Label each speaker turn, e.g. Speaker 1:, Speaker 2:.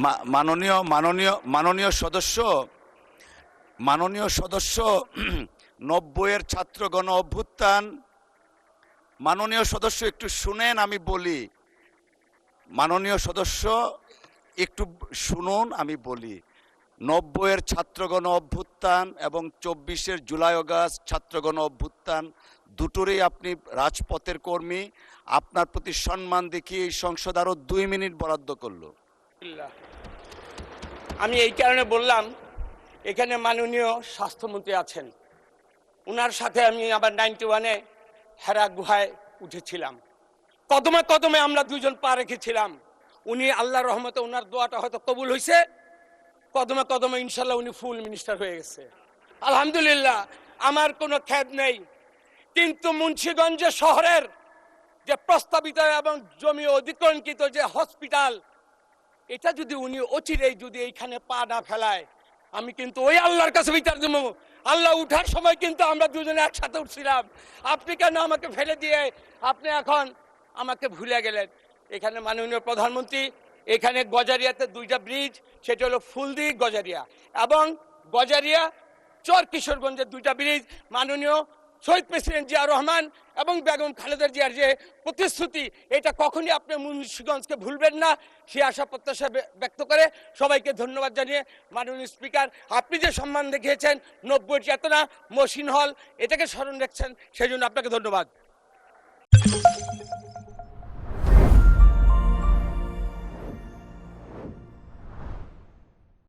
Speaker 1: মাননীয় মাননীয় মাননীয় সদস্য মাননীয় সদস্য 90-এর ছাত্র গণ অভ্যুত্থান। মাননীয় সদস্য একটু শুনেন, আমি বলি। মাননীয় সদস্য একটু শুনুন, আমি বলি। 90-এর ছাত্র গণ অভ্যুত্থান এবং 24-এর জুলাই অগাস্ট ছাত্র গণ অভ্যুত্থান দুটোরই আপনি রাজপথের কর্মী। আপনার প্রতি সম্মান দেখিয়ে এই সংসদ আরো 2 মিনিট বরাদ্দ করলো।
Speaker 2: আমি এই কারণে বললাম, এখানে মাননীয় স্বাস্থ্যমন্ত্রী আছেন, ওনার সাথে আমি আবার 91-এ হেরা গুহায় উঠেছিলাম। কদমে কদমে আমরা দুজন পা রেখেছিলাম। উনি আল্লাহর রহমতে ওনার দোয়াটা হয়তো কবুল হয়েছে, কদমে কদমে ইনশাল্লাহ উনি ফুল মিনিস্টার হয়ে গেছে। আলহামদুলিল্লাহ, আমার কোনো খেদ নেই। কিন্তু মুন্সিগঞ্জ শহরের যে প্রস্তাবিত এবং জমি অধিগ্রহণকৃত যে হসপিটাল, এটা যদি উনি অচিরেই যদি এইখানে পা না ফেলায়, আমি কিন্তু ওই আল্লাহর কাছে বিচার দেবো। আল্লাহ উঠার সময় কিন্তু আমরা দুজনে একসাথে উঠছিলাম। আপনি কেন আমাকে ফেলে দিয়ে আপনি এখন আমাকে ভুলে গেলেন? এখানে মাননীয় প্রধানমন্ত্রী, এখানে গজারিয়াতে 2টা ব্রিজ, সেটা হলো ফুলদি গজারিয়া এবং গজারিয়া চর কিশোরগঞ্জের 2টা ব্রিজ। মাননীয় শহীদ প্রেসিডেন্ট জিয়া রহমান এবং বেগম খালেদা জিয়ার যে প্রতিশ্রুতি, এটা কখনই আপনি মুন্সিগঞ্জকে ভুলবেন না, সে আশা প্রত্যাশা ব্যক্ত করে সবাইকে ধন্যবাদ জানিয়ে, মাননীয় স্পিকার, আপনি যে সম্মান দেখিয়েছেন 90-এর চেতনা মসিন হল, এটাকে স্মরণ রাখছেন, সেই জন্য আপনাকে ধন্যবাদ।